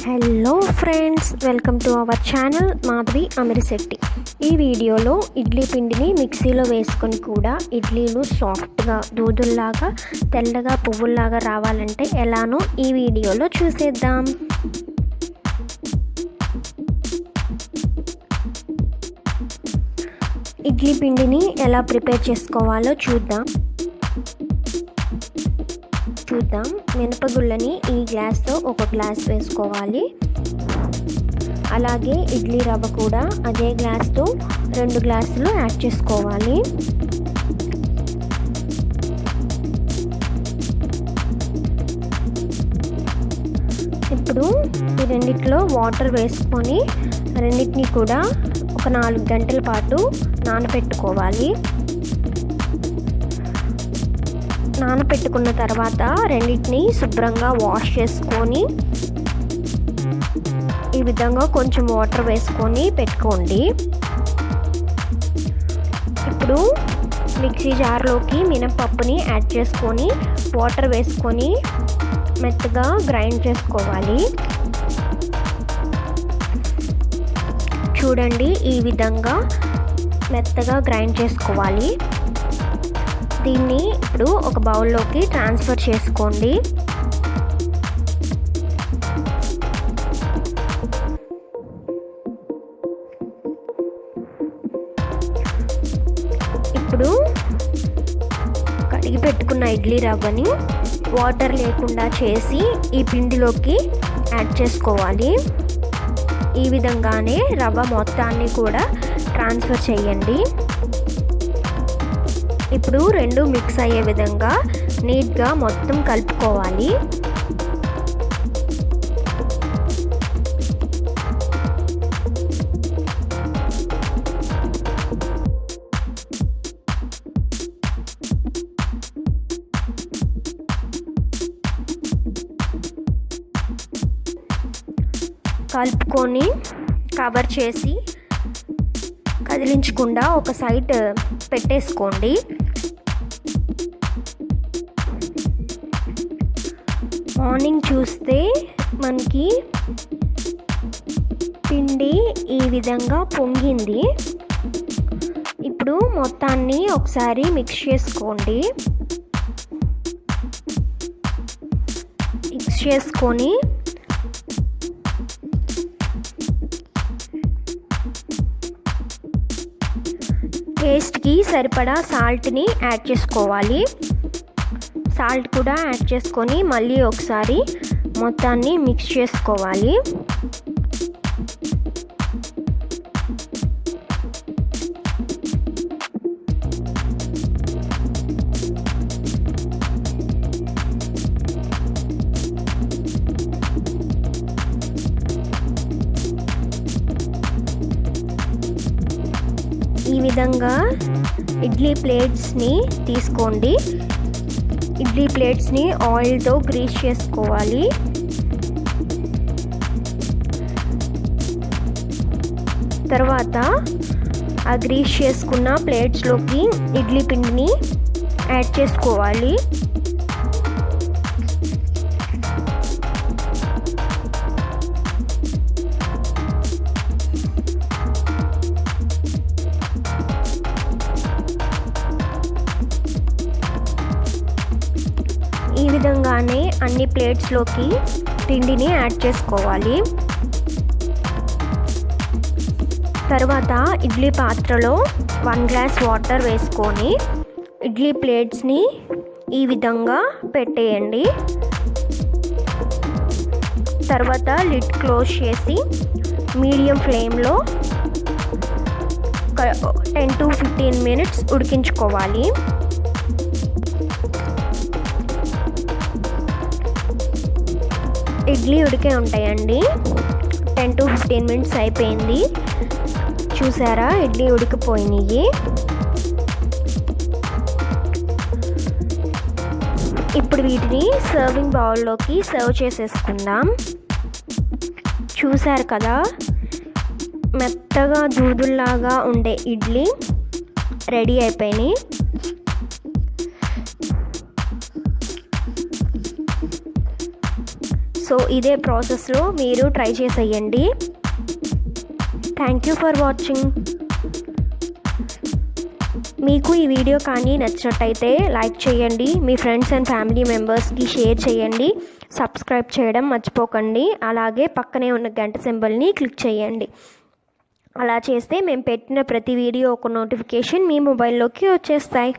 Hello friends, welcome to our channel Madhavi Amirisetti. ఈ వీడియోలో ఇడ్లీ పిండిని మిక్సీలో వేసుకొని కూడా ఇడ్లీలు సాఫ్ట్గా దూదుల్లాగా తెల్లగా పువ్వుల్లాగా రావాలంటే ఎలానో ఈ వీడియోలో చూసేద్దాం. ఇడ్లీ పిండిని ఎలా ప్రిపేర్ చేసుకోవాలో చూద్దాం. మినపగుళ్ళని ఈ గ్లాస్తో ఒక గ్లాస్ వేసుకోవాలి. అలాగే ఇడ్లీ రవ్వ కూడా అదే గ్లాస్తో 2 గ్లాసులు యాడ్ చేసుకోవాలి. ఇప్పుడు ఈ రెండిట్లో వాటర్ వేసుకొని రెండింటిని కూడా ఒక 4 గంటల పాటు నానబెట్టుకోవాలి. నానబెట్టుకున్న తర్వాత రెండింటిని శుభ్రంగా వాష్ చేసుకొని ఈ విధంగా కొంచెం వాటర్ వేసుకొని పెట్టుకోండి. ఇప్పుడు మిక్సీ జార్లోకి మినపప్పుని యాడ్ చేసుకొని వాటర్ వేసుకొని మెత్తగా గ్రైండ్ చేసుకోవాలి. చూడండి, ఈ విధంగా మెత్తగా గ్రైండ్ చేసుకోవాలి. దీన్ని ఇప్పుడు ఒక బౌల్లోకి ట్రాన్స్ఫర్ చేసుకోండి. ఇప్పుడు కడిగి పెట్టుకున్న ఇడ్లీ రవ్వని వాటర్ లేకుండా చేసి ఈ పిండిలోకి యాడ్ చేసుకోవాలి. ఈ విధంగానే రవ్వ మొత్తాన్ని కూడా ట్రాన్స్ఫర్ చేయండి. ఇప్పుడు రెండు మిక్స్ అయ్యే విధంగా నీట్గా మొత్తం కలుపుకోవాలి. కలుపుకొని కవర్ చేసి కదిలించకుండా ఒక సైడ్ పెట్టేసుకోండి. మార్నింగ్ చూస్తే మనకి పిండి ఈ విధంగా పొంగింది. ఇప్పుడు మొత్తాన్ని ఒకసారి మిక్స్ చేసుకోండి. మిక్స్ చేసుకొని టేస్ట్కి సరిపడా సాల్ట్ని యాడ్ చేసుకోవాలి. సాల్ట్ కూడా యాడ్ చేసుకొని మళ్ళీ ఒకసారి మొత్తాన్ని మిక్స్ చేసుకోవాలి. ఈ విధంగా ఇడ్లీ ప్లేట్స్ని తీసుకోండి. ఇడ్లీ ప్లేట్స్ని ఆయిల్తో గ్రీస్ చేసుకోవాలి. తర్వాత ఆ గ్రీస్ చేసుకున్న ప్లేట్స్లోకి ఇడ్లీ పిండిని యాడ్ చేసుకోవాలి. ఈ విధంగానే అన్ని ప్లేట్స్లోకి పిండిని యాడ్ చేసుకోవాలి. తర్వాత ఇడ్లీ పాత్రలో 1 గ్లాస్ వాటర్ వేసుకొని ఇడ్లీ ప్లేట్స్ని ఈ విధంగా పెట్టేయండి. తర్వాత లిడ్ క్లోజ్ చేసి మీడియం ఫ్లేమ్లో 10 to 15 మినిట్స్ ఉడికించుకోవాలి. ఇడ్లీ ఉడికే ఉంటాయండి. 10 to 15 మినిట్స్ అయిపోయింది. చూసారా, ఇడ్లీ ఉడికిపోయినాయి. ఇప్పుడు వీటిని సర్వింగ్ బౌల్లోకి సర్వ్ చేసేసుకుందాం. చూసారు కదా, మెత్తగా దూదుల్లాగా ఉండే ఇడ్లీ రెడీ అయిపోయినాయి. సో ఇదే ప్రాసెస్లో మీరు ట్రై చేసేయండి. Thank you for watching. మీకు ఈ వీడియో కానీ నచ్చినట్టయితే లైక్ చేయండి, మీ ఫ్రెండ్స్ అండ్ ఫ్యామిలీ మెంబర్స్కి షేర్ చేయండి, సబ్స్క్రైబ్ చేయడం మర్చిపోకండి. అలాగే పక్కనే ఉన్న గంట సింబల్ని క్లిక్ చేయండి. అలా చేస్తే మేము పెట్టిన ప్రతి వీడియో ఒక నోటిఫికేషన్ మీ మొబైల్లోకి వచ్చేస్తాయి.